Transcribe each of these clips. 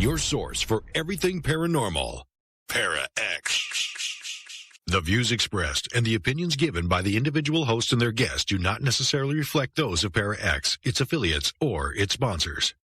your source for everything paranormal. Para-X. The views expressed and the opinions given by the individual host and their guests do not necessarily reflect those of Para-X, its affiliates, or its sponsors.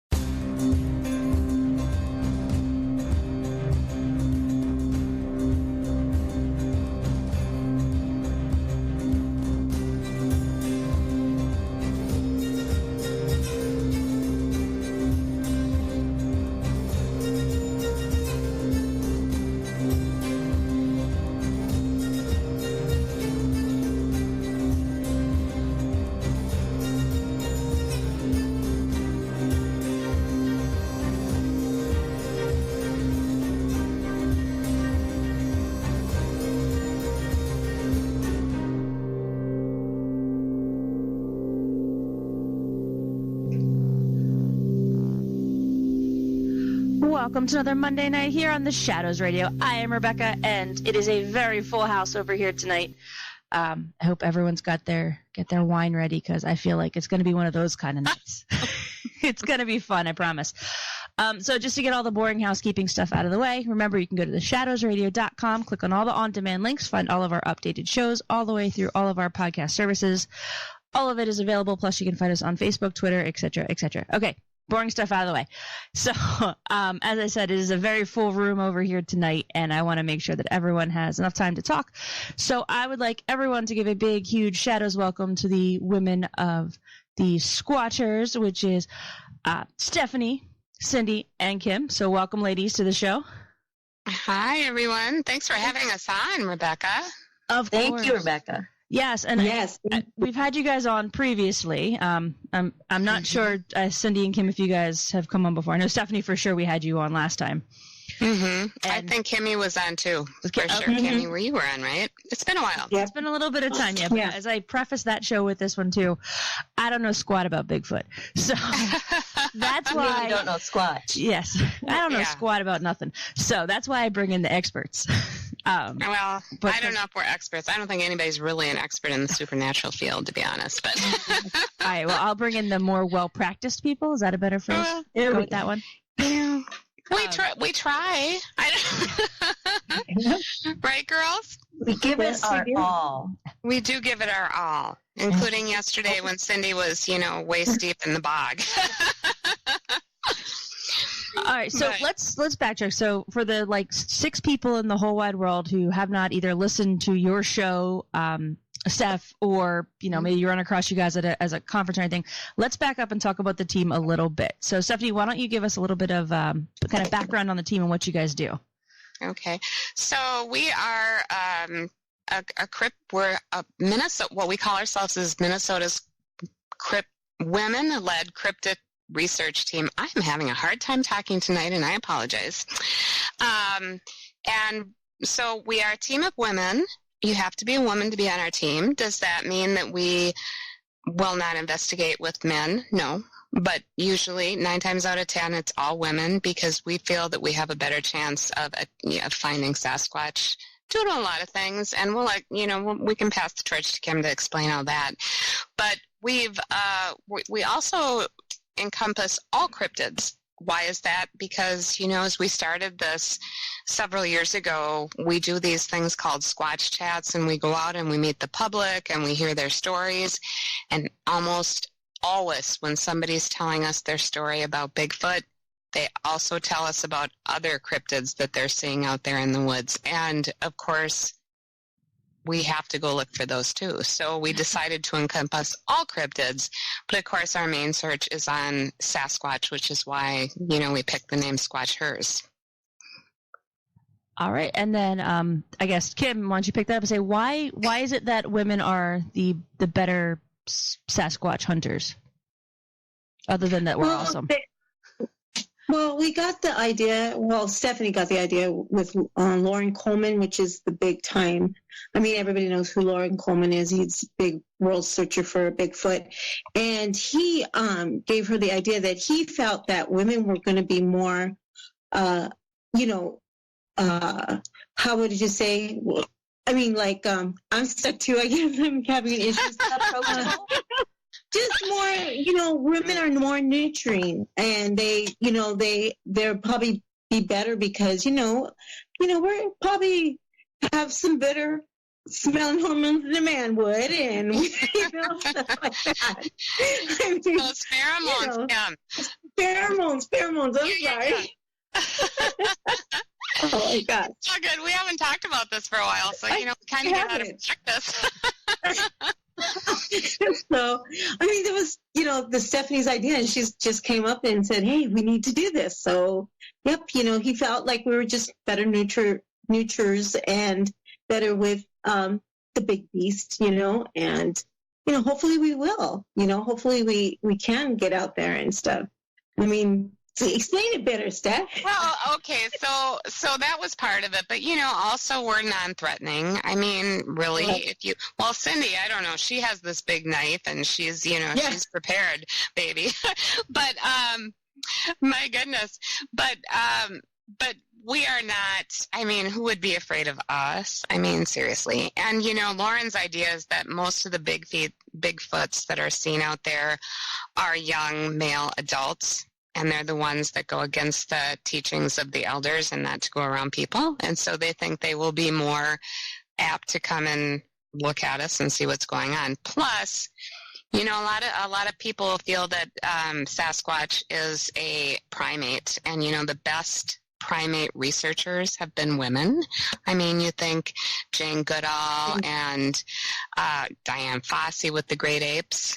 Welcome to another Monday night here on the Shadows Radio. I am Rebecca, and it is a very full house over here tonight. I hope everyone's got their wine ready, because I feel like it's going to be one of those kind of nights. It's going to be fun, I promise. So just to get all the boring housekeeping stuff out of the way, remember you can go to theshadowsradio.com, click on all the on-demand links, find all of our updated shows all the way through all of our podcast services. All of it is available, plus you can find us on Facebook, Twitter, etc., etc. Okay. Boring stuff out of the way. So, as I said, it is a very full room over here tonight, and I want to make sure that everyone has enough time to talk. So I would like everyone to give a big, huge Shadows welcome to the women of the Squatch-hers, which is Stephanie, Cindy, and Kim. So welcome, ladies, to the show. Hi, everyone. Thanks for having us on, Rebecca. Of course. Thank you, Rebecca. Yes, and yes, we've had you guys on previously. I'm not sure, Cindy and Kim, if you guys have come on before. I know Stephanie for sure. We had you on last time. Mm-hmm. I think Kimmy was on too. For sure, Kimmy, where you were on, right? It's been a while. Yeah. It's been a little bit of time, yeah. But as I preface that show with this one too, I don't know squat about Bigfoot, so that's why I don't know squat. Yes, I don't know squat about nothing. So that's why I bring in the experts. Well, I don't know if we're experts. I don't think anybody's really an expert in the supernatural field, to be honest. But all right, well, I'll bring in the more well-practiced people. Is that a better phrase? Go with that one. Yeah. We try. Right, girls? We give it our all. We do give it our all, including yesterday when Cindy was, waist deep in the bog. All right, so let's backtrack. So for the 6 people in the whole wide world who have not either listened to your show, Steph, or maybe you run across you guys as a conference or anything, let's back up and talk about the team a little bit. So Stephanie, why don't you give us a little bit of kind of background on the team and what you guys do? Okay, so we are a crypt. We're a Minnesota. What we call ourselves is Minnesota's women-led cryptid research team. I'm having a hard time talking tonight, and I apologize. And so we are a team of women. You have to be a woman to be on our team. Does that mean that we will not investigate with men? No. But usually 9 times out of 10, it's all women, because we feel that we have a better chance of finding Sasquatch due to a lot of things. And we can pass the torch to Kim to explain all that. But we also encompass all cryptids. Why is that? Because, as we started this several years ago, we do these things called Squatch chats, and we go out and we meet the public and we hear their stories. And almost always when somebody's telling us their story about Bigfoot, they also tell us about other cryptids that they're seeing out there in the woods. And, of course, we have to go look for those too. So we decided to encompass all cryptids, but of course our main search is on Sasquatch, which is why, we picked the name Squatch-hers. All right. And then I guess, Kim, why don't you pick that up and say, why is it that women are the better Sasquatch hunters? Other than that, we're awesome. Well, we got the idea. Well, Stephanie got the idea with Lauren Coleman, which is the big time. I mean, everybody knows who Lauren Coleman is. He's a big world searcher for Bigfoot. And he gave her the idea that he felt that women were going to be more, how would you say? I mean, I'm stuck too. I guess I'm having issues. Just more, women are more nurturing, and they're probably be better because, we're probably have some better smelling hormones than a man would, and stuff like that. I mean, those pheromones, pheromones. I'm sorry. Oh my gosh. So good. We haven't talked about this for a while, so kind of get out of practice. So, I mean, there was, the Stephanie's idea, and she's just came up and said, "Hey, we need to do this." So, yep, he felt like we were just better nurturers and better with the big beast, and hopefully we will. Hopefully we can get out there and stuff. I mean, explain it better, Steph. Well, okay, so that was part of it, but also we're non-threatening. I mean, really, Cindy, I don't know, she has this big knife and she's, she's prepared, baby. But my goodness, but we are not, I mean, who would be afraid of us? I mean, seriously. And, Lauren's idea is that most of the Bigfoots that are seen out there are young male adults. And they're the ones that go against the teachings of the elders and not to go around people. And so they think they will be more apt to come and look at us and see what's going on. Plus, a lot of people feel that Sasquatch is a primate. And, the best primate researchers have been women. I mean, you think Jane Goodall and Diane Fossey with the great apes.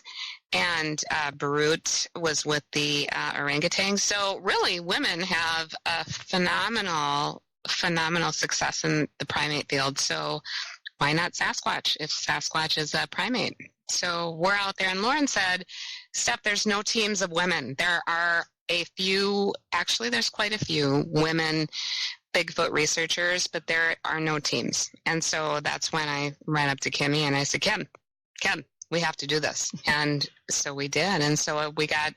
And Barut was with the orangutan. So really, women have a phenomenal success in the primate field. So why not Sasquatch if Sasquatch is a primate? So we're out there. And Lauren said, Steph, there's no teams of women. There are a few, actually there's quite a few women Bigfoot researchers, but there are no teams. And so that's when I ran up to Kimmy and I said, Kim, we have to do this. And so we did. And so we got,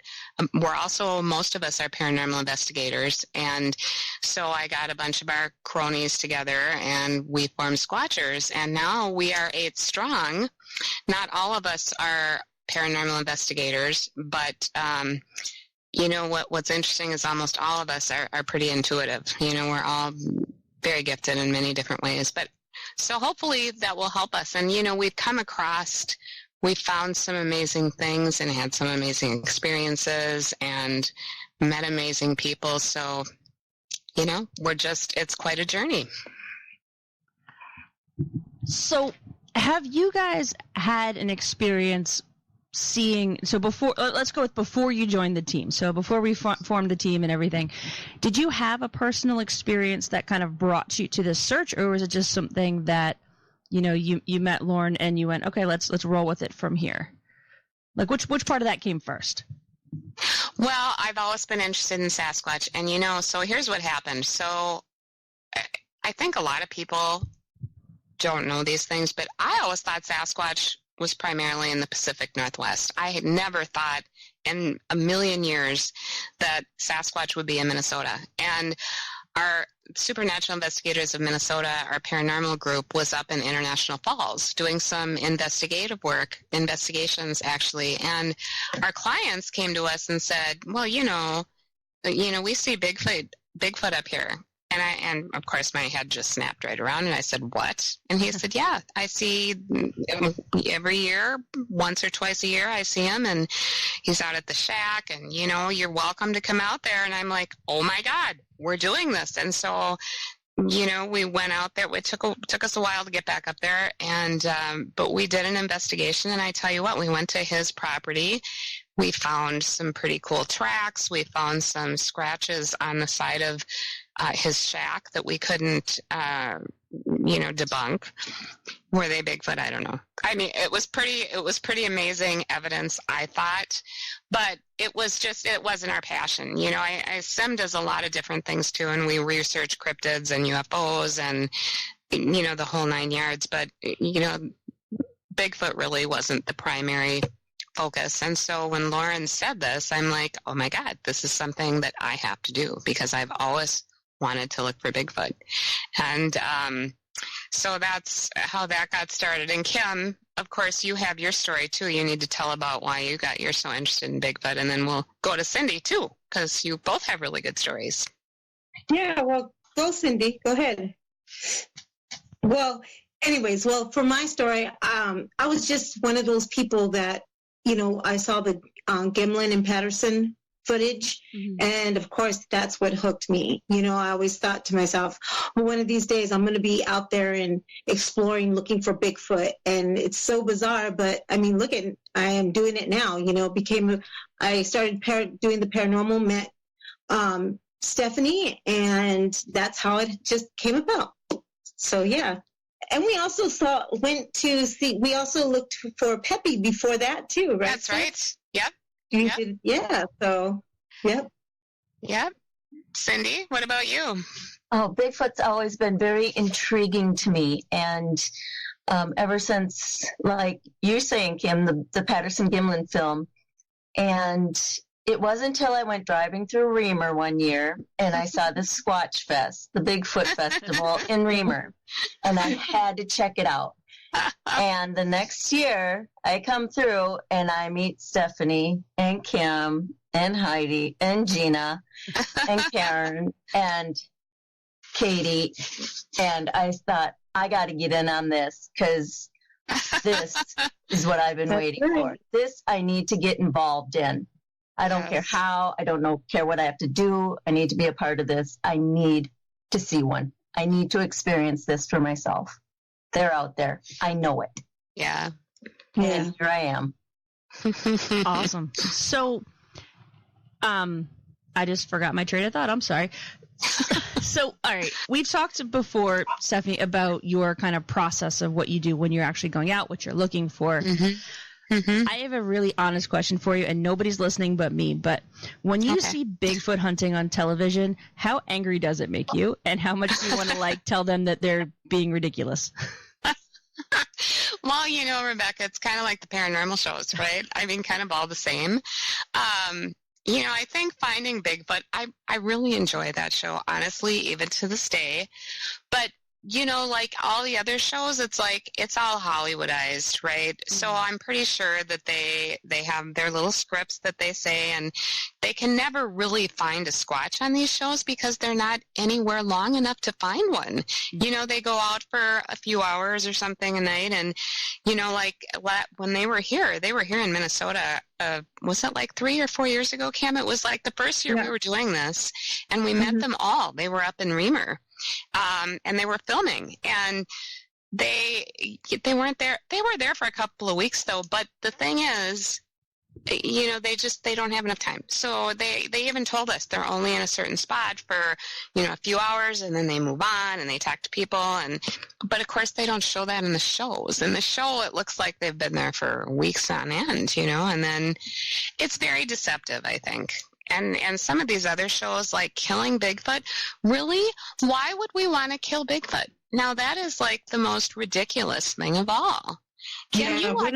we're also, most of us are paranormal investigators. And so I got a bunch of our cronies together and we formed Squatch-hers. And now we are 8 strong. Not all of us are paranormal investigators, but what's interesting is almost all of us are pretty intuitive. We're all very gifted in many different ways. But so hopefully that will help us. And, we found some amazing things and had some amazing experiences and met amazing people. So, it's quite a journey. So have you guys had an experience let's go with before you joined the team. So before we formed the team and everything, did you have a personal experience that kind of brought you to this search, or was it just something that, you met Lauren and you went, okay, let's roll with it from here? Like which part of that came first? Well, I've always been interested in Sasquatch, and so here's what happened. So I think a lot of people don't know these things, but I always thought Sasquatch was primarily in the Pacific Northwest. I had never thought in a million years that Sasquatch would be in Minnesota. And our Supernatural Investigators of Minnesota, our paranormal group, was up in International Falls doing some investigations actually. And our clients came to us and said, well, we see Bigfoot up here. And of course my head just snapped right around and I said, what? And he said, yeah, I see every year, once or twice a year, I see him and he's out at the shack and, you're welcome to come out there. And I'm like, oh my God, we're doing this. And so, we went out there. It took us a while to get back up there. And, but we did an investigation and I tell you what, we went to his property. We found some pretty cool tracks. We found some scratches on the side of his shack that we couldn't, debunk. Were they Bigfoot? I don't know. I mean, it was pretty amazing evidence, I thought, but it wasn't our passion. SEM does a lot of different things too, and we research cryptids and UFOs and, the whole 9 yards, but, Bigfoot really wasn't the primary focus. And so when Lauren said this, I'm like, oh my God, this is something that I have to do because I've always wanted to look for Bigfoot. And so that's how that got started. And Kim, of course, you have your story too. You need to tell about why you're so interested in Bigfoot. And then we'll go to Cindy too, because you both have really good stories. Yeah, well, go, Cindy. Go ahead. Well, anyways, for my story, I was just one of those people that, I saw the Gimlin and Patterson footage. Mm-hmm. And of course, that's what hooked me. I always thought to myself, well, one of these days I'm going to be out there and exploring, looking for Bigfoot. And it's so bizarre, but I mean, I am doing it now, I started doing the paranormal, met Stephanie, and that's how it just came about. So, yeah. And we also we also looked for Peppy before that too, right? That's right. Yep. Yeah. So, yep. Yep. Cindy, what about you? Oh, Bigfoot's always been very intriguing to me. And ever since, like you're saying, Kim, the Patterson Gimlin film. And it wasn't until I went driving through Reamer one year and I saw the Squatch Fest, the Bigfoot Festival in Reamer. And I had to check it out. And the next year, I come through and I meet Stephanie and Kim and Heidi and Gina and Karen and Katie. And I thought, I got to get in on this because this is what I've been waiting for. This I need to get involved in. I don't care how. I don't care what I have to do. I need to be a part of this. I need to see one. I need to experience this for myself. They're out there. I know it. Yeah. And here I am. Awesome. So, I just forgot my train of thought. I'm sorry. So, all right. We've talked before, Stephanie, about your kind of process of what you do when you're actually going out, what you're looking for. Mm-hmm. Mm-hmm. I have a really honest question for you, and nobody's listening but me. But when you see Bigfoot hunting on television, how angry does it make you? And how much do you want to tell them that they're being ridiculous? Well, Rebecca, it's kind of like the paranormal shows, right? I mean, kind of all the same. I think Finding Bigfoot, I really enjoy that show, honestly, even to this day. But like all the other shows, it's all Hollywoodized, right? Mm-hmm. So I'm pretty sure that they have their little scripts that they say, and they can never really find a Squatch on these shows because they're not anywhere long enough to find one. Mm-hmm. They go out for a few hours or something a night, and, when they were here in Minnesota, was it 3 or 4 years ago, Cam? It was the first year we were doing this, and we met them all. They were up in Reamer. And they were filming, and they weren't there. They were there for a couple of weeks though. But the thing is, they don't have enough time. So they even told us they're only in a certain spot for, a few hours, and then they move on and they talk to people. But of course they don't show that in the shows. In the show, it looks like they've been there for weeks on end, and then it's very deceptive, I think. And some of these other shows like Killing Bigfoot, really? Why would we want to kill Bigfoot? Now that is the most ridiculous thing of all. Kim, you watch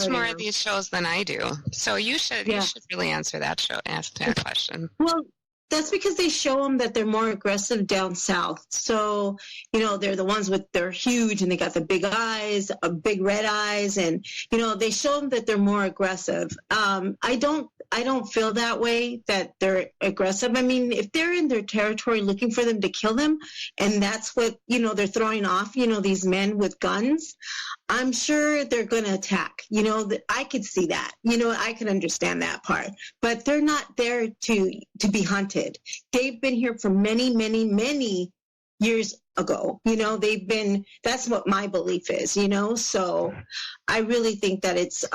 more of these shows than I do. So you should really answer that question. Well, that's because they show them that they're more aggressive down south. So, they're the ones they're huge and they got the big eyes, big red eyes. And, they show them that they're more aggressive. I don't feel that way, that they're aggressive. I mean, if they're in their territory looking for them to kill them, and that's what, they're throwing off, these men with guns, I'm sure they're going to attack. I could see that. I can understand that part. But they're not there to be hunted. They've been here for many, many, many years ago. That's what my belief is, So I really think that it's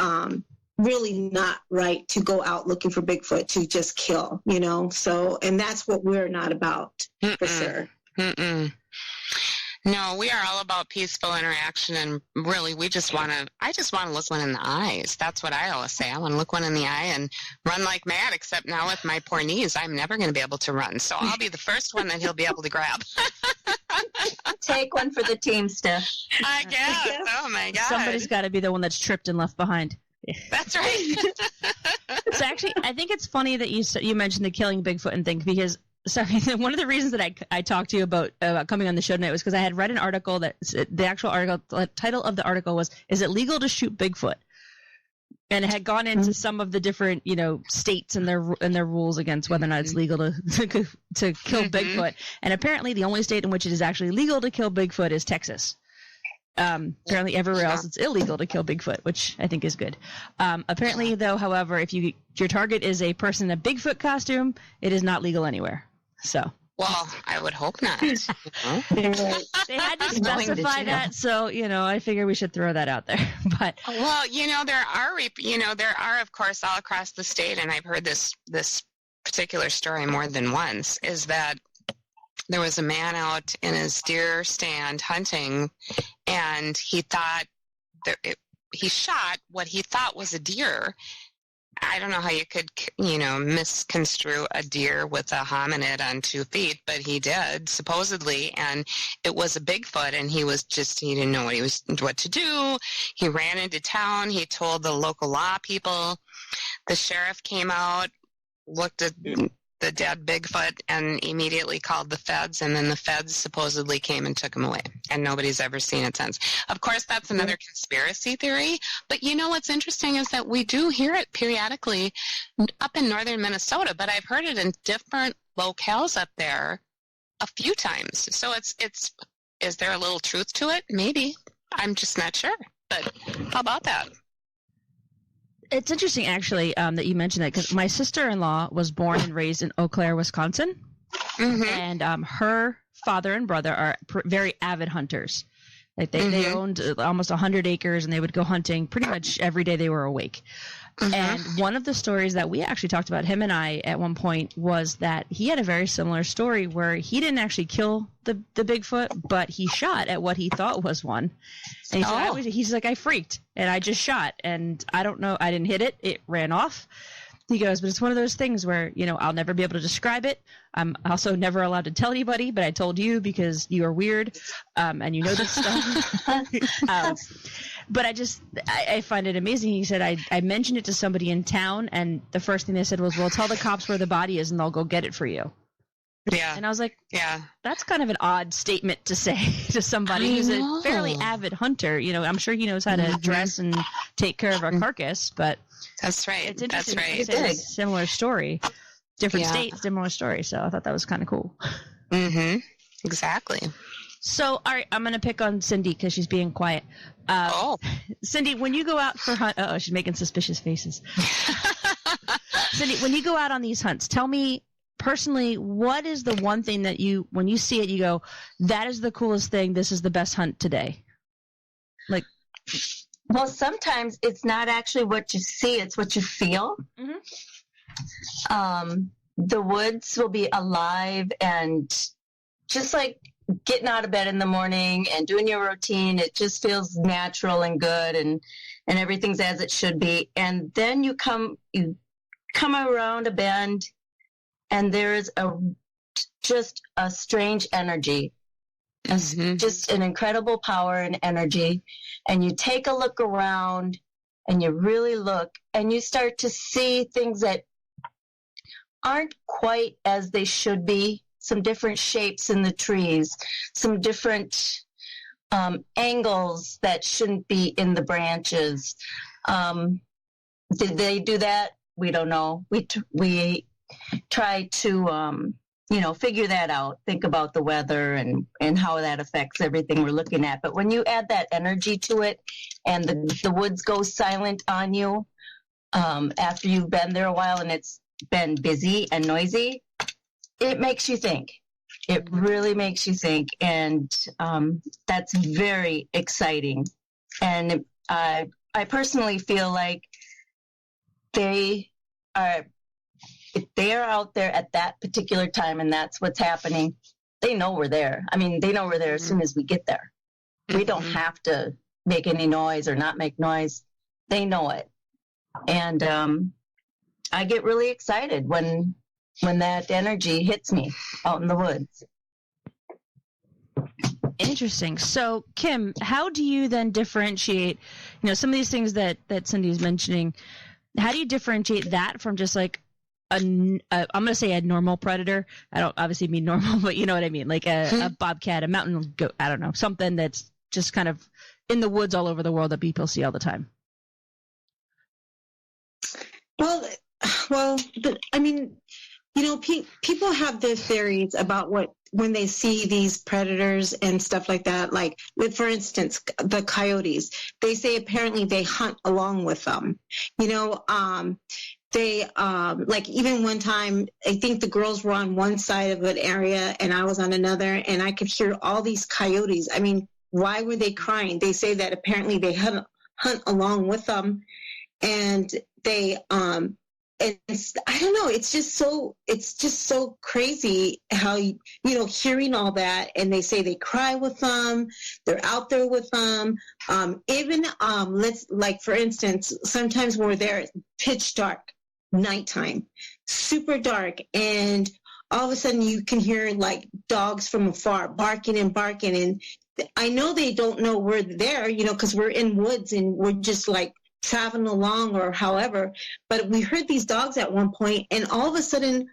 really not right to go out looking for Bigfoot to just kill, So, and that's what we're not about, for sure. No, we are all about peaceful interaction, and really, I just want to look one in the eyes. That's what I always say. I want to look one in the eye and run like mad, except now with my poor knees, I'm never going to be able to run. So I'll be the first one that he'll be able to grab. Take one for the team, Steph. I guess. Oh, my God. Somebody's got to be the one that's tripped and left behind. That's right. So actually, I think it's funny that you mentioned the Killing Bigfoot and thing, because one of the reasons that I talked to you about coming on the show tonight was because I had read an article that the actual article, the title of the article was, "Is it legal to shoot Bigfoot?" And it had gone into some of the different, states and their rules against whether or not it's legal to kill Bigfoot. And apparently the only state in which it is actually legal to kill Bigfoot is Texas. Apparently everywhere else it's illegal to kill Bigfoot, which I think is good. Apparently, though, however, if your target is a person in a Bigfoot costume, it is not legal anywhere. So. Well, I would hope not. They had to specify that, so I figure we should throw that out there. But well, there are of course all across the state, and I've heard this particular story more than once. Is that there was a man out in his deer stand hunting, and he thought he shot what he thought was a deer. I don't know how you could, misconstrue a deer with a hominid on 2 feet, but he did, supposedly, and it was a Bigfoot, and he didn't know what to do. He ran into town. He told the local law people. The sheriff came out, looked at the dead Bigfoot, and immediately called the feds, and then the feds supposedly came and took him away, and nobody's ever seen it since. Of course, that's another conspiracy theory, but what's interesting is that we do hear it periodically up in northern Minnesota, but I've heard it in different locales up there a few times. So is there a little truth to it? Maybe. I'm just not sure, but how about that? It's interesting, actually, that you mentioned that, because my sister-in-law was born and raised in Eau Claire, Wisconsin, and her father and brother are very avid hunters. Like they owned almost 100 acres, and they would go hunting pretty much every day they were awake. And one of the stories that we actually talked about, him and I, at one point, was that he had a very similar story where he didn't actually kill the Bigfoot, but he shot at what he thought was one. And he said, he's like, I freaked, and I just shot, and I don't know, I didn't hit it. It ran off. He goes, but it's one of those things where, I'll never be able to describe it. I'm also never allowed to tell anybody, but I told you because you are weird, and you know this stuff. But I find it amazing. He said, I mentioned it to somebody in town, and the first thing they said was, well, tell the cops where the body is, and they'll go get it for you. Yeah. And I was like, yeah, that's kind of an odd statement to say to somebody who's a fairly avid hunter. I'm sure he knows how to dress and take care of a carcass, but that's right. It's interesting. That's right. It's a similar story, different states, similar story. So I thought that was kind of cool. Exactly. So, all right, I'm going to pick on Cindy because she's being quiet. Cindy, when you go out for hunt, she's making suspicious faces. Cindy, when you go out on these hunts, tell me personally, what is the one thing that when you see it, you go, that is the coolest thing. This is the best hunt today. Well, sometimes it's not actually what you see, it's what you feel. The woods will be alive, and just like getting out of bed in the morning and doing your routine, it just feels natural and good, and everything's as it should be. And then you come around a bend, and there is just a strange energy, just an incredible power and energy. And you take a look around, and you really look, and you start to see things that aren't quite as they should be. Some different shapes in the trees, some different angles that shouldn't be in the branches. Did they do that? We don't know. We try to figure that out, think about the weather and how that affects everything we're looking at. But when you add that energy to it, and the woods go silent on you after you've been there a while and it's been busy and noisy, it makes you think. It really makes you think, and that's very exciting. And I personally feel like if they are out there at that particular time and that's what's happening, they know we're there. I mean, they know we're there as soon as we get there. We don't have to make any noise or not make noise. They know it. And I get really excited when that energy hits me out in the woods. Interesting. So, Kim, how do you then differentiate, some of these things that Cindy's mentioning, how do you differentiate that from just like I'm going to say a normal predator? I don't obviously mean normal, but you know what I mean, like a bobcat, a mountain goat, I don't know, something that's just kind of in the woods all over the world that people see all the time. I mean, people have their theories about when they see these predators and stuff like that. Like, for instance, the coyotes. They say apparently they hunt along with them. They like even one time, I think the girls were on one side of an area and I was on another, and I could hear all these coyotes. I mean, why were they crying? They say that apparently they hunt along with them, and they and I don't know. It's just so crazy how hearing all that, and they say they cry with them. They're out there with them. Even let's like for instance, sometimes when we're there, it's pitch dark, nighttime, super dark, and all of a sudden you can hear like dogs from afar barking, and I know they don't know we're there, because we're in woods and we're just like traveling along or however, but we heard these dogs at one point, and all of a sudden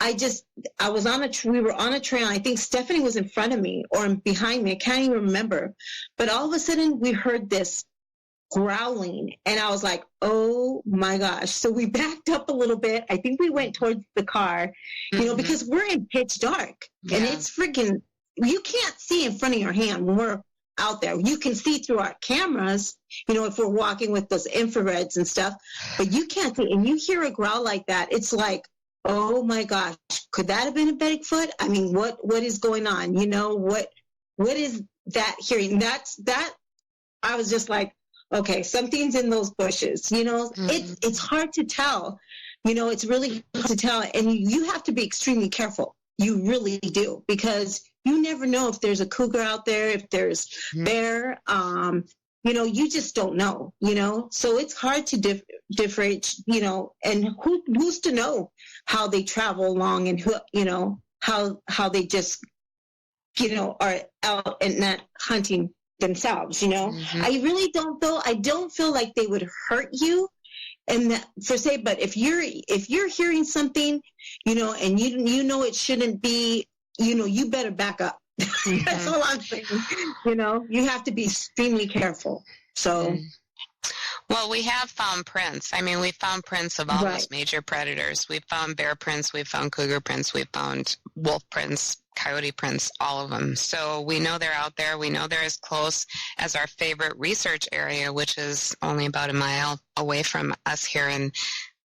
we were on a trail. I think Stephanie was in front of me or behind me. I can't even remember, but all of a sudden we heard this growling, and I was like, oh my gosh. So we backed up a little bit. I think we went towards the car, because we're in pitch dark, and it's freaking, you can't see in front of your hand when we're out there. You can see through our cameras, if we're walking with those infrareds and stuff, but you can't see. And you hear a growl like that, it's like, oh my gosh, could that have been a Bigfoot? I mean, what is going on? What is that hearing? That I was just like, okay, something's in those bushes. It's hard to tell. It's really hard to tell, and you have to be extremely careful. You really do, because you never know if there's a cougar out there, if there's bear. You just don't know. So it's hard to differentiate. And who's to know how they travel along, and how they just are out and not hunting themselves. I really don't, though. I don't feel like they would hurt you. And but if you're hearing something, and it shouldn't be, you better back up. That's all I'm saying. You have to be extremely careful. So. Well, we have found prints. I mean, we found prints of all those major predators. We've found bear prints, we've found cougar prints, we've found wolf prints, coyote prints, all of them. So we know they're out there. We know they're as close as our favorite research area, which is only about a mile away from us here in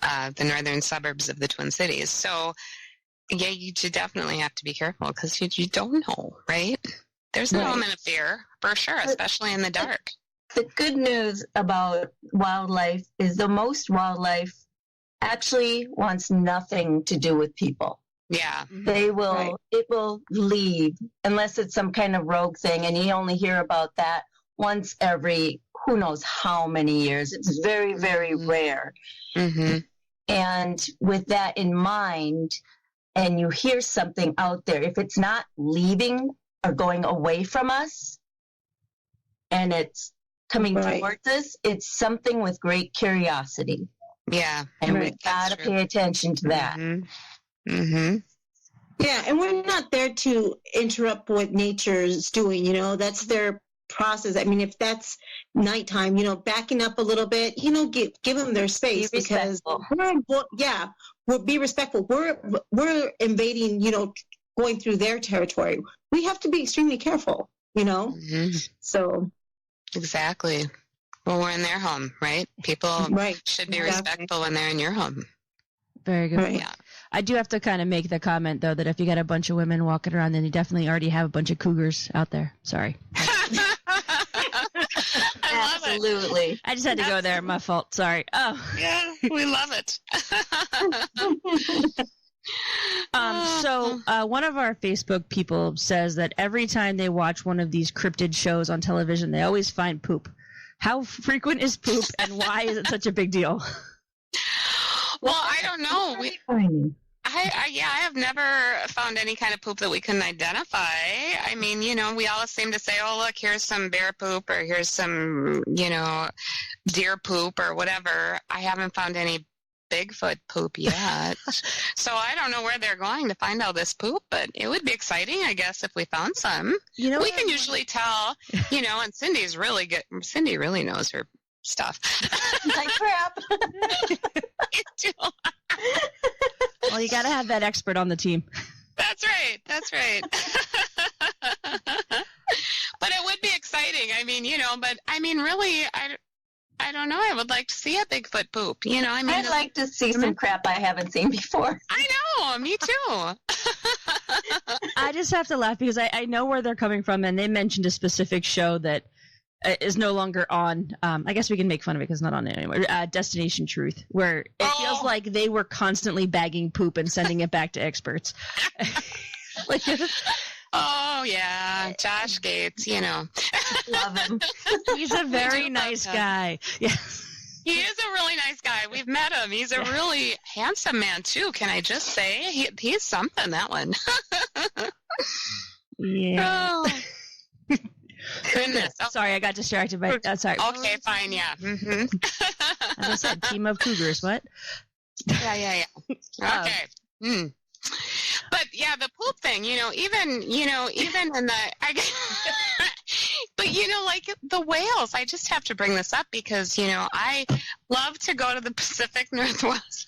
the northern suburbs of the Twin Cities. So, yeah, you definitely have to be careful, because you don't know, right? There's an element of fear, for sure, especially in the dark. The good news about wildlife is most wildlife actually wants nothing to do with people. Yeah. It will leave unless it's some kind of rogue thing, and you only hear about that once every who knows how many years. It's very, very rare. Mm-hmm. And with that in mind, and you hear something out there, if it's not leaving or going away from us, and it's coming towards us, it's something with great curiosity. Yeah. And we've got to pay attention to that. Mm-hmm. Mm-hmm. Yeah, and we're not there to interrupt what nature is doing. That's their process. I mean, if that's nighttime, backing up a little bit, give them their space, because we'll be respectful. We're invading, going through their territory. We have to be extremely careful, Mm-hmm. So. Exactly. Well, we're in their home, right? People should be respectful when they're in your home. Very good. Right. Yeah. I do have to kind of make the comment, though, that if you got a bunch of women walking around, then you definitely already have a bunch of cougars out there. Sorry. Absolutely. I just had to go there. My fault. Sorry. Oh. Yeah, we love it. So one of our Facebook people says that every time they watch one of these cryptid shows on television, they always find poop. How frequent is poop, and why is it such a big deal? Well, I don't know. I have never found any kind of poop that we couldn't identify. I mean, we all seem to say, oh, look, here's some bear poop, or here's some, deer poop or whatever. I haven't found any Bigfoot poop yet. So I don't know where they're going to find all this poop, but it would be exciting, I guess, if we found some. We can usually tell, and Cindy's really good. Cindy really knows her stuff. Like crap. You do. Well, you got to have that expert on the team. That's right. That's right. But it would be exciting. I mean, but I mean, really, I don't know. I would like to see a Bigfoot poop. I mean, I'd like to see some crap I haven't seen before. I know. Me too. I just have to laugh because I know where they're coming from, and they mentioned a specific show that is no longer on. I guess we can make fun of it because it's not on it anymore. Destination Truth, where it feels like they were constantly bagging poop and sending it back to experts. Like, oh yeah, Josh Gates. Love him. He's a very nice guy. Yeah. He is a really nice guy. We've met him. He's a really handsome man, too. Can I just say? He's something, that one. Yeah. Oh. Goodness. Oh. Sorry, I got distracted by sorry. Okay, fine, yeah. Mm-hmm. As I said, team of cougars, what? Yeah. Okay. But, yeah, the poop thing, even in the... But, like the whales, I just have to bring this up because, I love to go to the Pacific Northwest.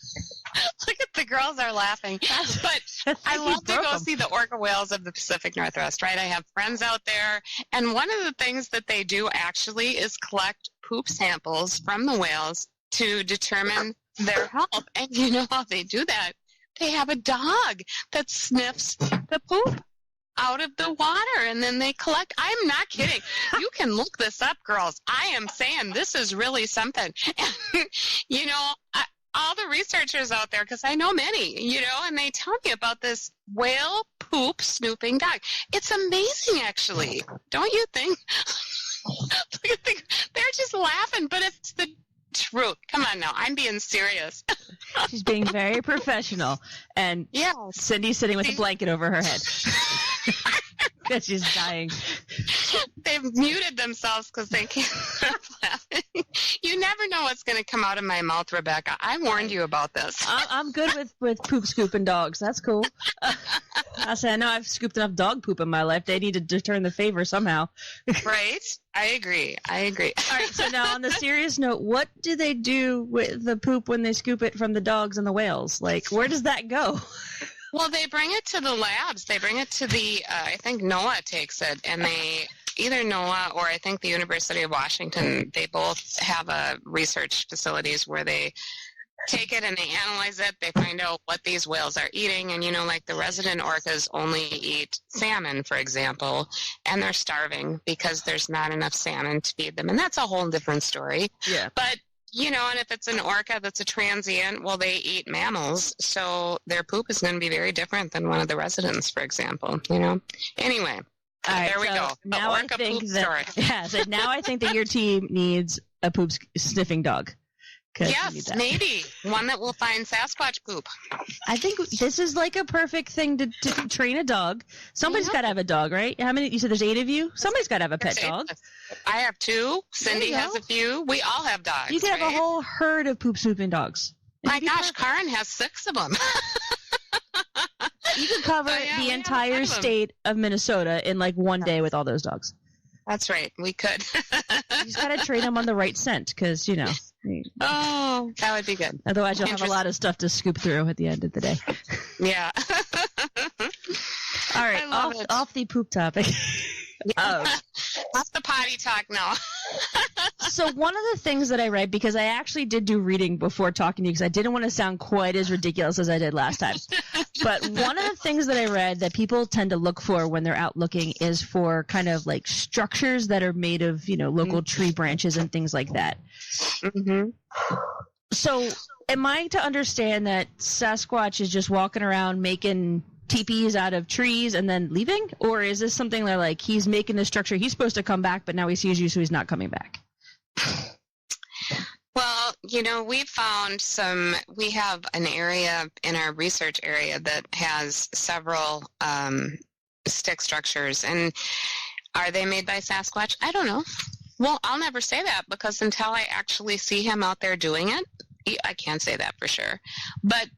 Look at the girls are laughing. But I love to go see the orca whales of the Pacific Northwest, right? I have friends out there. And one of the things that they do actually is collect poop samples from the whales to determine their health. And you know how they do that? They have a dog that sniffs the poop out of the water, and then they collect. I'm not kidding. You can look this up, girls. I am saying this is really something. And, all the researchers out there, because I know many, and they tell me about this whale poop snooping dog. It's amazing, actually. Don't you think? They're just laughing, but it's the truth. Come on now. I'm being serious. She's being very professional. And Cindy's sitting with a blanket over her head. Because she's dying. They've muted themselves because they can't stop laughing. You never know what's going to come out of my mouth, Rebecca. I warned you about this. I'm good with poop scooping dogs. That's cool. I know I've scooped enough dog poop in my life. They need to return the favor somehow. Right? I agree. All right, so now on the serious note, what do they do with the poop when they scoop it from the dogs and the whales? Like, where does that go? Well, they bring it to the labs. They bring it to the, I think NOAA takes it, and either NOAA or I think the University of Washington, they both have research facilities where they take it and they analyze it. They find out what these whales are eating. And, like the resident orcas only eat salmon, for example, and they're starving because there's not enough salmon to feed them. And that's a whole different story. Yeah. But and if it's an orca that's a transient, well, they eat mammals, so their poop is going to be very different than one of the residents, for example, Anyway, there we go. The now orca poop story. Yeah, so now I think that your team needs a poop sniffing dog. Yes, maybe. One that will find Sasquatch poop. I think this is like a perfect thing to train a dog. Somebody's got to have a dog, right? How many? You said there's 8 of you? Somebody's got to have a pet dog. I have 2. Cindy has a few. We all have dogs. You could have a whole herd of poop snooping dogs. My gosh, Karen has 6 of them. You could cover the entire state of Minnesota in like one day with all those dogs. That's right. We could. You just got to train them on the right scent because, Oh, that would be good. Otherwise, you'll have a lot of stuff to scoop through at the end of the day. Yeah. All right, off the poop topic. Off the potty talk now. So one of the things that I read, because I actually did do reading before talking to you because I didn't want to sound quite as ridiculous as I did last time. But one of the things that I read that people tend to look for when they're out looking is for kind of like structures that are made of, local tree branches and things like that. Mm-hmm. So am I to understand that Sasquatch is just walking around making teepees out of trees and then leaving? Or is this something that like he's making the structure, he's supposed to come back, but now he sees you, so he's not coming back? Well, we have an area in our research area that has several stick structures. And are they made by Sasquatch? I don't know. Well, I'll never say that because until I actually see him out there doing it, I can't say that for sure. But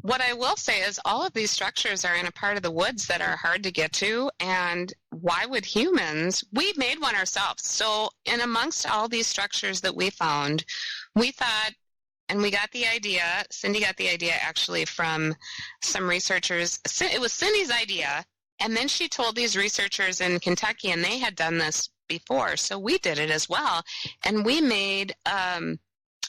what I will say is all of these structures are in a part of the woods that are hard to get to, and why would humans? We made one ourselves. So in amongst all these structures that we found, we thought, and we got the idea, Cindy got the idea actually from some researchers. It was Cindy's idea, and then she told these researchers in Kentucky, and they had done this before, so we did it as well, and we made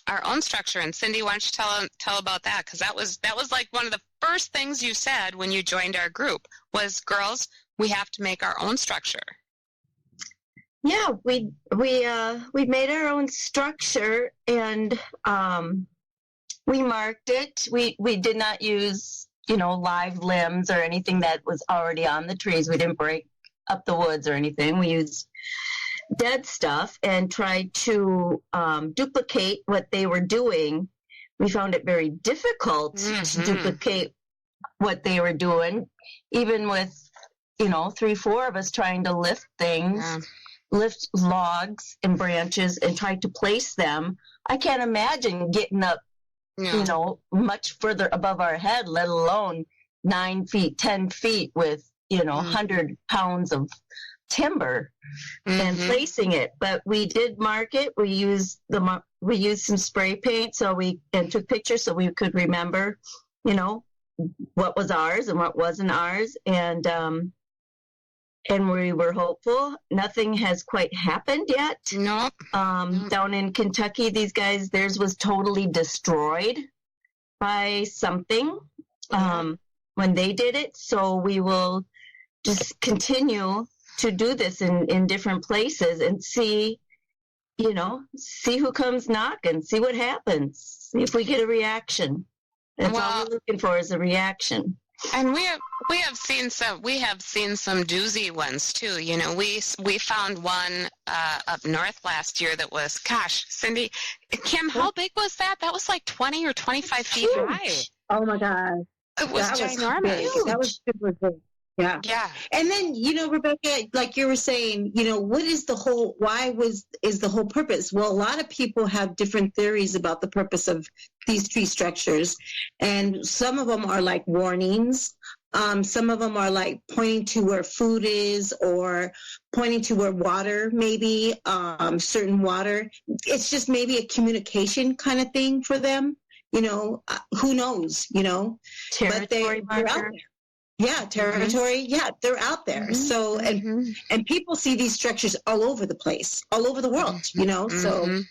our own structure. And Cindy, why don't you tell about that? Because that was like one of the first things you said when you joined our group was, girls, we have to make our own structure. Yeah, we made our own structure, and we marked it. We did not use live limbs or anything that was already on the trees. We didn't break up the woods or anything. We used dead stuff and tried to duplicate what they were doing. We found it very difficult to duplicate what they were doing, even with 3-4 of us trying to lift things. Yeah. Lift logs and branches and try to place them. I can't imagine getting up, much further above our head, let alone 9 feet, 10 feet with, 100 pounds of timber and placing it. But we did mark it. We used some spray paint and took pictures so we could remember, what was ours and what wasn't ours. And we were hopeful. Nothing has quite happened yet. Nope. Down in Kentucky, these guys, theirs was totally destroyed by something when they did it. So we will just continue to do this in different places and see who comes knocking, see what happens, see if we get a reaction. That's all we're looking for, is a reaction. And we have seen some doozy ones too. We found one up north last year that was, gosh, Cindy, Kim, how big was that? That was like 20 or 25 feet high. Oh my God. It was ginormous. That was super big. Yeah. Yeah. And then, Rebecca, like you were saying, what is the whole purpose? Well, a lot of people have different theories about the purpose of these tree structures. And some of them are like warnings. Some of them are like pointing to where food is, or pointing to where water, maybe certain water. It's just maybe a communication kind of thing for them. Who knows, Territory but they're out there. Yeah, territory. Yeah, they're out there. So, and people see these structures all over the place, all over the world, so,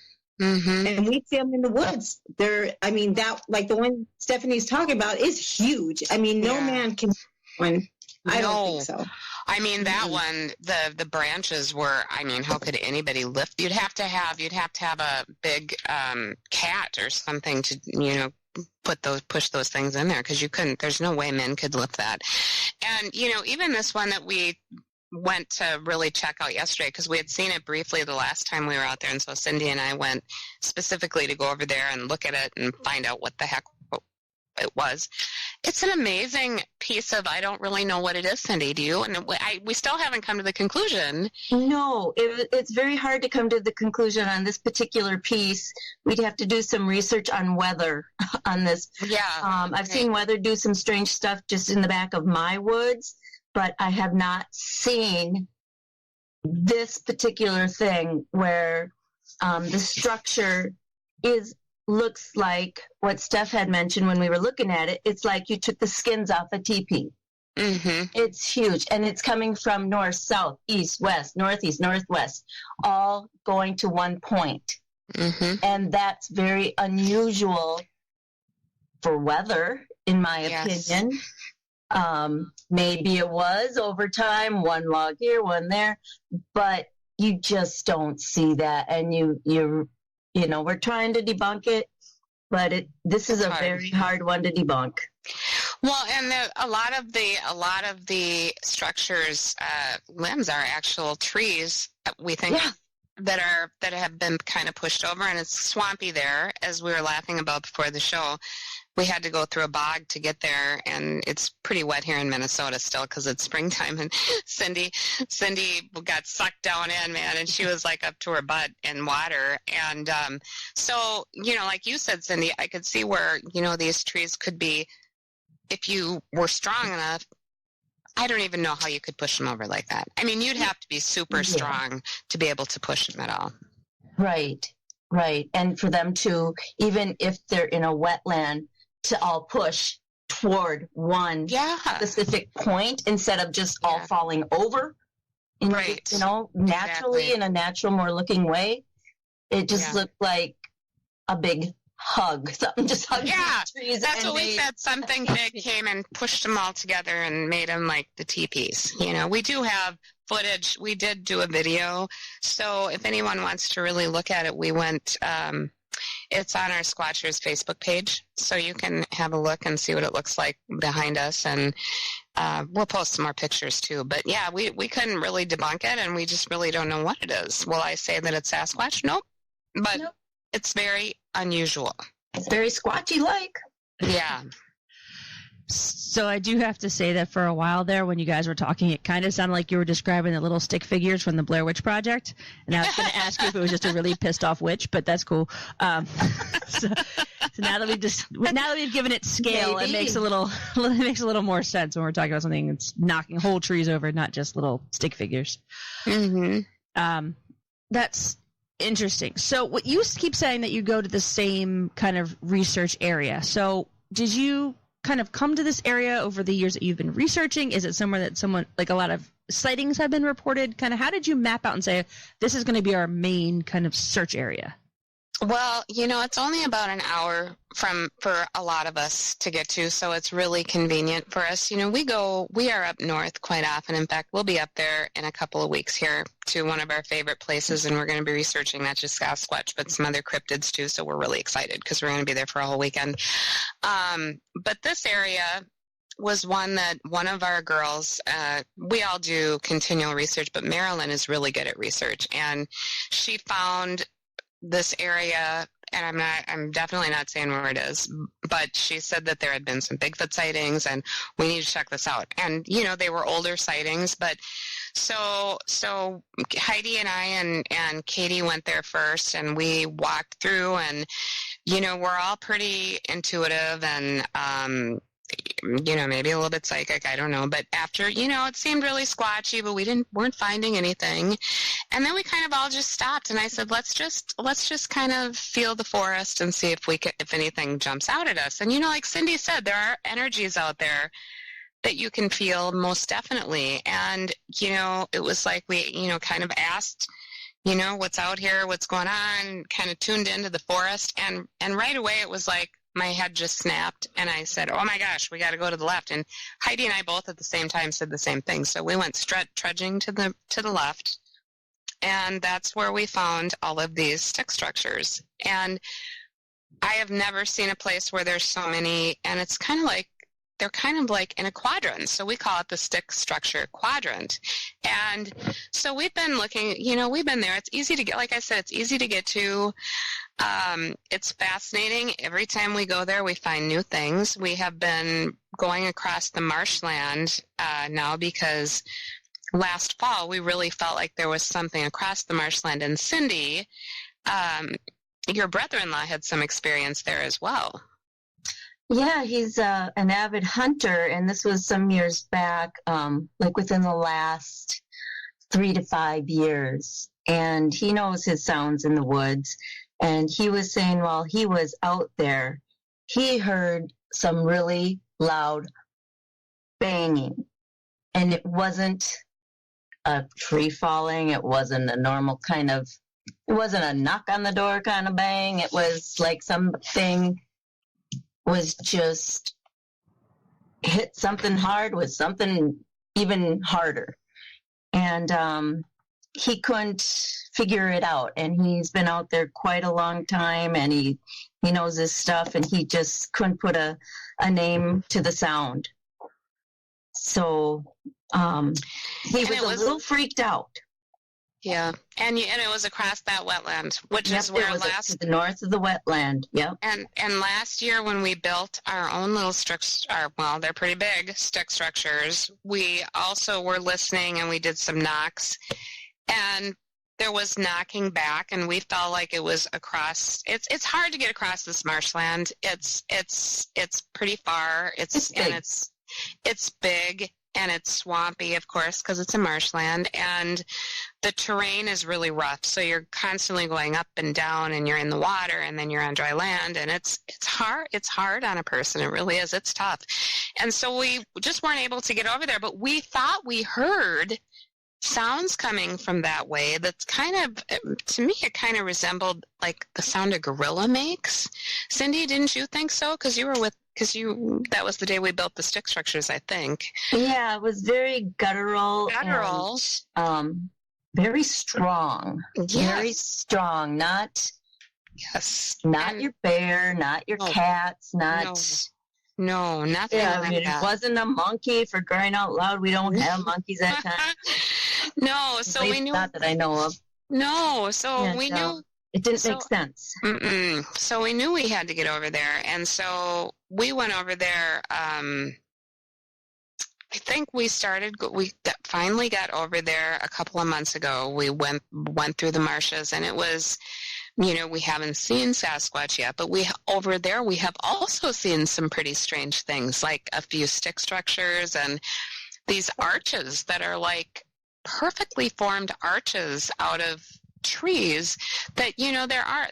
and we see them in the woods. That, like the one Stephanie's talking about, is huge. No man can one. I don't think so. That one, the branches were, how could anybody lift? You'd have to have a big cat or something to, push those things in there, because you couldn't. There's no way men could lift that. And even this one that we went to really check out yesterday, because we had seen it briefly the last time we were out there, and so Cindy and I went specifically to go over there and look at it and find out what the heck it was. It's an amazing piece of, I don't really know what it is, Cindy, do you? And we still haven't come to the conclusion. No, it's very hard to come to the conclusion on this particular piece. We'd have to do some research on weather on this. Yeah. I've seen weather do some strange stuff just in the back of my woods, but I have not seen this particular thing where the structure looks like what Steph had mentioned when we were looking at it. It's like you took the skins off a teepee. It's huge, and it's coming from north, south, east, west, northeast, northwest, all going to one point. And that's very unusual for weather, in my opinion. Maybe it was over time, one log here, one there, but you just don't see that, and we're trying to debunk it, but this is a very hard one to debunk. Well, and a lot of the structures limbs are actual trees, we think, that have been kind of pushed over, and it's swampy there, as we were laughing about before the show. We had to go through a bog to get there, and it's pretty wet here in Minnesota still because it's springtime. And Cindy got sucked down in, man, and she was like up to her butt in water. And so, like you said, Cindy, I could see where, these trees could be if you were strong enough, I don't even know how you could push them over like that. I mean, you'd have to be super strong to be able to push them at all. Right. And for them to, even if they're in a wetland, to all push toward one specific point instead of just all falling over. Right. Naturally in a natural, more looking way. It just looked like a big hug. Something just hugged the trees. That's what we said. Something big came and pushed them all together and made them like the teepees. We do have footage. We did do a video. So if anyone wants to really look at it, we went, it's on our Squatch-hers Facebook page. So you can have a look and see what it looks like behind us. And we'll post some more pictures too. But yeah, we couldn't really debunk it, and we just really don't know what it is. Will I say that it's Sasquatch? Nope. But it's very unusual. It's very Squatchy-like. Yeah. So I do have to say that for a while there, when you guys were talking, it kind of sounded like you were describing the little stick figures from the Blair Witch Project. And I was going to ask you if it was just a really pissed off witch, but that's cool. So now that we've given it scale, it makes a little more sense when we're talking about something that's knocking whole trees over, not just little stick figures. Mm-hmm. That's interesting. So what you keep saying that you go to the same kind of research area. So did you kind of come to this area over the years that you've been researching? Is it somewhere that someone, like a lot of sightings have been reported? Kind of how did you map out and say, this is going to be our main kind of search area? Well, it's only about an hour for a lot of us to get to, so it's really convenient for us. We are up north quite often. In fact, we'll be up there in a couple of weeks here to one of our favorite places, and we're going to be researching not just Sasquatch, but some other cryptids too, so we're really excited because we're going to be there for a whole weekend. But this area was one that one of our girls, we all do continual research, but Marilyn is really good at research, and she found this area, and I'm definitely not saying where it is, but she said that there had been some Bigfoot sightings, and we need to check this out. And they were older sightings, but so Heidi and I and Katie went there first, and we walked through, and we're all pretty intuitive and maybe a little bit psychic, I don't know. But after, it seemed really squatchy, but we weren't finding anything. And then we kind of all just stopped, and I said, let's just kind of feel the forest and see if anything jumps out at us. And like Cindy said, there are energies out there that you can feel most definitely. And it was like we kind of asked, what's out here, what's going on, kind of tuned into the forest, and right away it was like my head just snapped, and I said, oh my gosh, we got to go to the left. And Heidi and I both at the same time said the same thing. So we went trudging to the left, and that's where we found all of these stick structures. And I have never seen a place where there's so many, and it's kind of like, they're kind of like in a quadrant. So we call it the stick structure quadrant. And so we've been looking, we've been there. It's easy to get, like I said, it's easy to get to. It's fascinating. Every time we go there, we find new things. We have been going across the marshland now because last fall we really felt like there was something across the marshland. And Cindy, your brother-in-law had some experience there as well. Yeah, he's an avid hunter, and this was some years back, like within the last 3 to 5 years. And he knows his sounds in the woods. And he was saying while he was out there, he heard some really loud banging. And it wasn't a tree falling. It wasn't a normal kind of, it wasn't a knock on the door kind of bang. It was like something was just hit something hard with something even harder. And he couldn't figure it out. And he's been out there quite a long time, and he knows his stuff, and he just couldn't put a name to the sound. So he was a little freaked out. Yeah, and it was across that wetland, which is where to the north of the wetland. Yep. And last year when we built our own little they're pretty big stick structures, we also were listening, and we did some knocks, and there was knocking back, and we felt like it was across. It's hard to get across this marshland. It's pretty far. It's big and it's swampy, of course, because it's a marshland, and the terrain is really rough. So you're constantly going up and down, and you're in the water, and then you're on dry land, and it's hard. It's hard on a person. It really is. It's tough, and so we just weren't able to get over there. But we thought we heard sounds coming from that way. That's kind of, to me, it kind of resembled like the sound a gorilla makes. Cindy, didn't you think so? Because that was the day we built the stick structures, I think. Yeah, it was very guttural. And, very strong. Yes. Very strong. Not your bear, not your cats, not. No, nothing like that. It wasn't a monkey, for crying out loud. We don't have monkeys that time. No, so we knew. Not that I know of. No, so we knew. It didn't make sense. So we knew we had to get over there, and so we went over there. I think we finally got over there a couple of months ago. We went through the marshes, and it was, we haven't seen Sasquatch yet, but over there we have also seen some pretty strange things, like a few stick structures and these arches that are like perfectly formed arches out of trees that,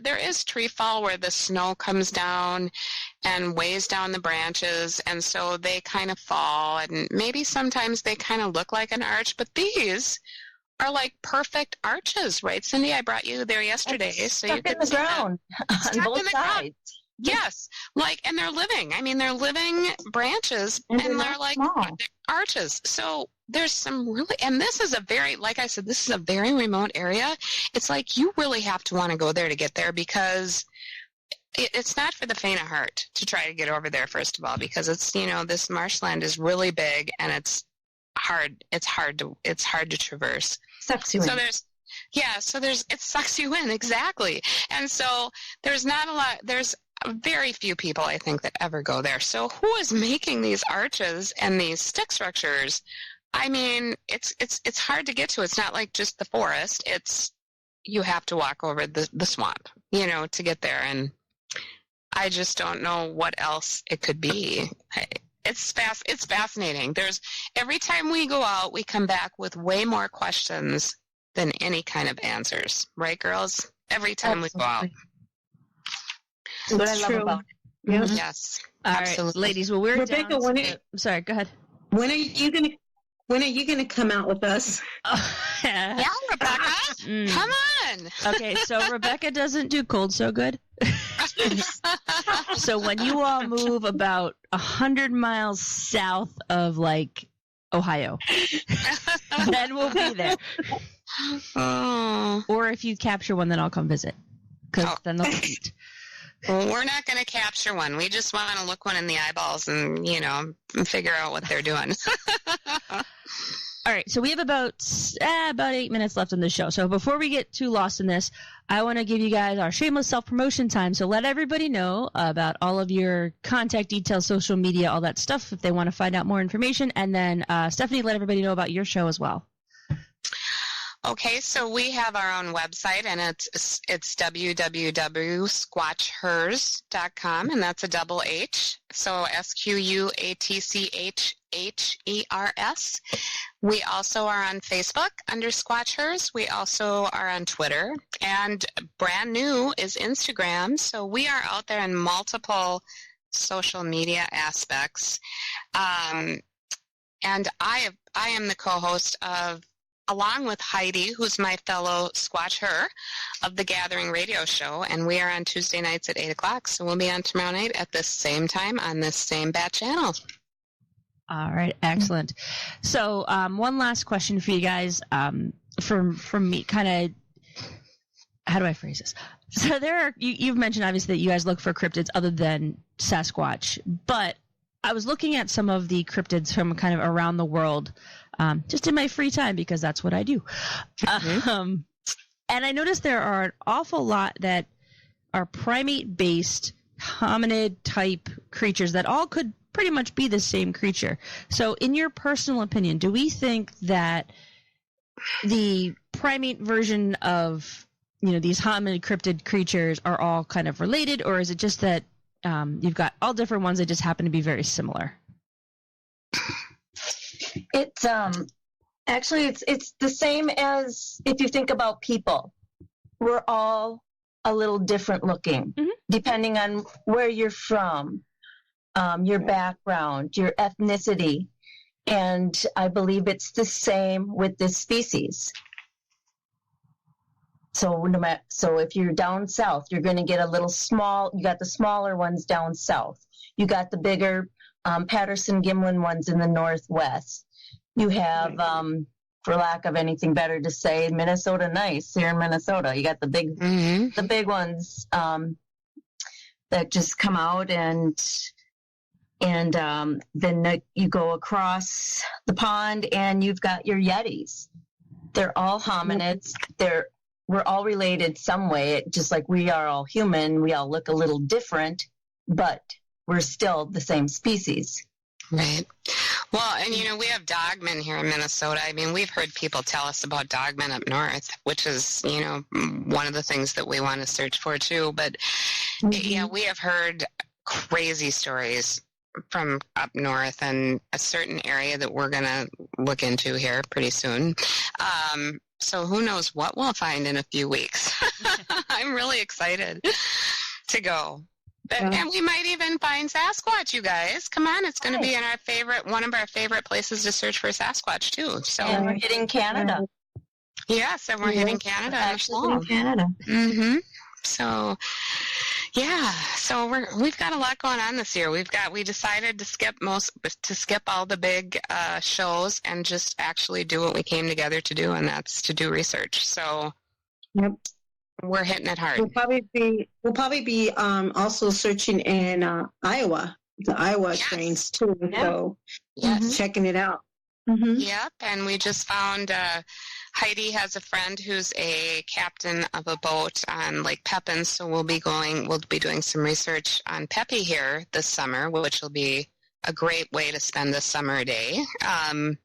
there is tree fall where the snow comes down and weighs down the branches, and so they kind of fall, and maybe sometimes they kind of look like an arch, but these are like perfect arches, right, Cindy? I brought you there yesterday, so you could see ground on both sides. Yes, and they're living. I mean, they're living branches, and they're like arches. So there's some really, and this is a very, like I said, this is a very remote area. It's like you really have to want to go there to get there, because it's not for the faint of heart to try to get over there, first of all, because it's, this marshland is really big, and it's hard. It's hard to traverse. Sucks you in. It sucks you in, exactly. And so there's very few people, I think, that ever go there. So who is making these arches and these stick structures? I mean, it's hard to get to. It's not like just the forest. You have to walk over the swamp, to get there. And I just don't know what else it could be. It's fascinating. Every time we go out, we come back with way more questions than any kind of answers. Right, girls? Every time we go out. That's what I love about it. Yeah. Yes. All absolutely. right, ladies. Well, we're Rebecca, down. Sorry, go ahead. When are you gonna come out with us? Yeah, Rebecca. Come on. Okay, so Rebecca doesn't do cold so good. So when you all move about 100 miles south of Ohio, then we'll be there. Or if you capture one, then I'll come visit, because then they'll eat. Well, we're not going to capture one. We just want to look one in the eyeballs and, figure out what they're doing. All right, so we have about 8 minutes left in the show. So before we get too lost in this, I want to give you guys our shameless self-promotion time. So let everybody know about all of your contact details, social media, all that stuff, if they want to find out more information. And then, Stephanie, let everybody know about your show as well. Okay, so we have our own website, and it's www.squatch-hers.com, and that's a double H, so SQUATCHHERS. We also are on Facebook under Squatch-hers. We also are on Twitter, and brand new is Instagram, so we are out there in multiple social media aspects. And I am the co-host of, along with Heidi, who's my fellow Squatch-her, of the Gathering Radio Show, and we are on Tuesday nights at 8 o'clock, so we'll be on tomorrow night at the same time on this same bat channel. All right, excellent. So one last question for you guys from me, kind of, how do I phrase this? So you've mentioned, obviously, that you guys look for cryptids other than Sasquatch, but I was looking at some of the cryptids from kind of around the world, just in my free time, because that's what I do. And I noticed there are an awful lot that are primate-based, hominid-type creatures that all could pretty much be the same creature. So in your personal opinion, do we think that the primate version of, these hominid cryptid creatures are all kind of related, or is it just that you've got all different ones that just happen to be very similar? It's actually it's the same as if you think about people. We're all a little different looking, depending on where you're from, your background, your ethnicity. And I believe it's the same with this species. So if you're down south, you're going to get a little small. You got the smaller ones down south. You got the bigger Patterson-Gimlin ones in the northwest. You have, for lack of anything better to say, Minnesota nice here in Minnesota. You got the big ones that just come out, and then you go across the pond and you've got your Yetis. They're all hominids. We're all related some way, just like we are all human. We all look a little different, but we're still the same species. Right. Well, and we have dogmen here in Minnesota. I mean, we've heard people tell us about dogmen up north, which is, one of the things that we want to search for too. But yeah, we have heard crazy stories from up north and a certain area that we're going to look into here pretty soon. So who knows what we'll find in a few weeks. I'm really excited to go. And we might even find Sasquatch, you guys. Come on, it's going to be in one of our favorite places to search for Sasquatch too. So and we're hitting Canada. Yes, and we're hitting Canada. Actually, in Canada. Mm-hmm. So, yeah. So we've got a lot going on this year. We decided to skip all the big shows and just actually do what we came together to do, and that's to do research. So. Yep. We're hitting it hard. We'll probably be also searching in Iowa, the Iowa trains too. So checking it out. Mm-hmm. Yep, and we just found Heidi has a friend who's a captain of a boat on Lake Pepin, so we'll be doing some research on Pepe here this summer, which will be a great way to spend the summer day. I'll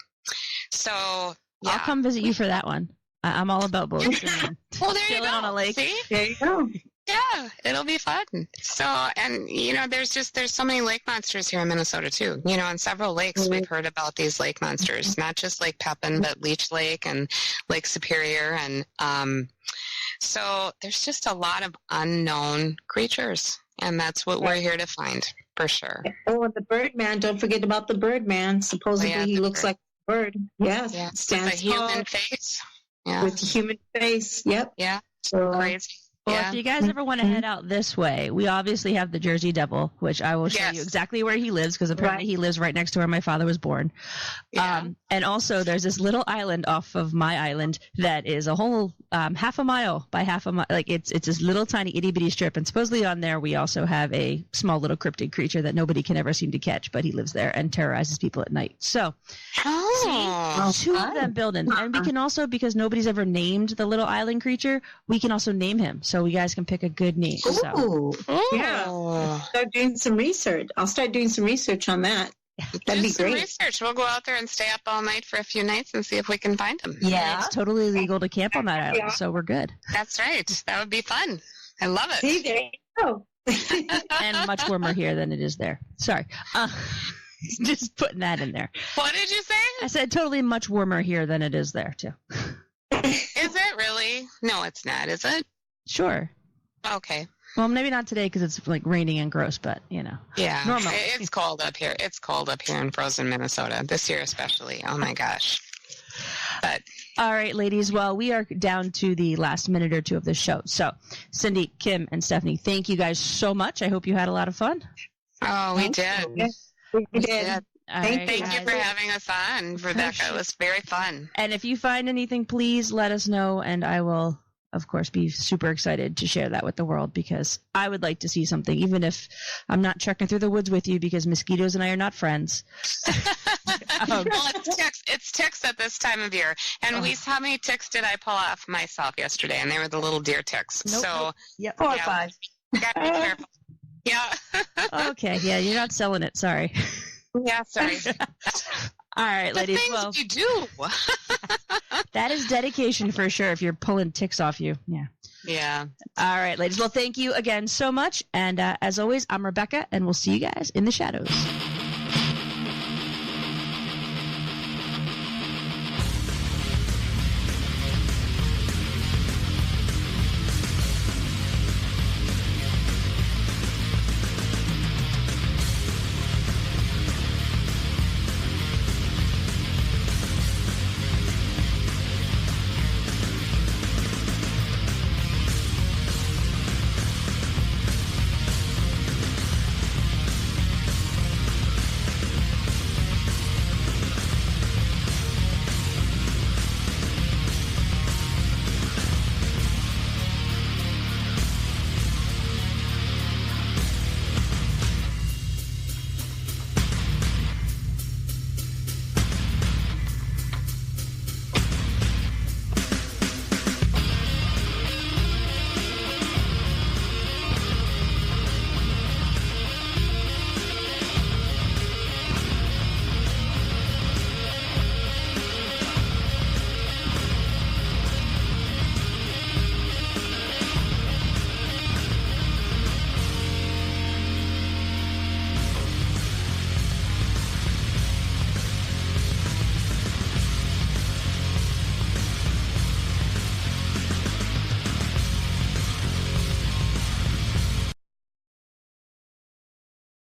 come visit you for that one. I'm all about boats. Well, there you go. On a lake. See? There you go. Yeah, it'll be fun. So, and there's so many lake monsters here in Minnesota too. On several lakes we've heard about these lake monsters, not just Lake Pepin, but Leech Lake and Lake Superior, and so there's just a lot of unknown creatures, and that's what we're here to find for sure. Oh, the Birdman! Don't forget about the Birdman. Supposedly he looks like a bird. Yeah, stands with a human face. Yeah. With human face. Yep. Yeah. So crazy. Well, if you guys ever want to head out this way, we obviously have the Jersey Devil, which I will show you exactly where he lives, because apparently he lives right next to where my father was born. Yeah. And also there's this little island off of my island that is a whole half a mile by half a mile. Like it's this little tiny itty bitty strip. And supposedly on there we also have a small little cryptid creature that nobody can ever seem to catch, but he lives there and terrorizes people at night. So two of them buildings. And we can also, because nobody's ever named the little island creature, we can also name him. So you guys can pick a good name. Ooh. Yeah. Start doing some research. I'll start doing some research on that. That'd be great. Research. We'll go out there and stay up all night for a few nights and see if we can find them. Yeah. It's totally legal to camp on that island, so we're good. That's right. That would be fun. I love it. See, there you go. And much warmer here than it is there. Sorry. Just putting that in there. What did you say? I said totally much warmer here than it is there, too. Is it really? No, it's not, is it? Sure. Okay. Well, maybe not today because it's like raining and gross, but Yeah. Normal. It's cold up here. It's cold up here in frozen Minnesota this year, especially. Oh my gosh. But all right, ladies. Well, we are down to the last minute or two of the show. So, Cindy, Kim, and Stephanie, thank you guys so much. I hope you had a lot of fun. Oh, we did. Yes, we did. Thank you for having us on, Rebecca. It was very fun. And if you find anything, please let us know, and I will, of course, be super excited to share that with the world, because I would like to see something, even if I'm not trekking through the woods with you, because mosquitoes and I are not friends. Well, it's ticks at this time of year. And how many ticks did I pull off myself yesterday? And they were the little deer ticks. Nope. So, yep. 4 or 5. Gotta be careful. Yeah. Okay. Yeah, you're not selling it. Sorry. Yeah, sorry. All right, ladies. Things you do. That is dedication for sure if you're pulling ticks off you. Yeah. Yeah. All right, ladies. Well, thank you again so much. And as always, I'm Rebecca, and we'll see you guys in the shadows.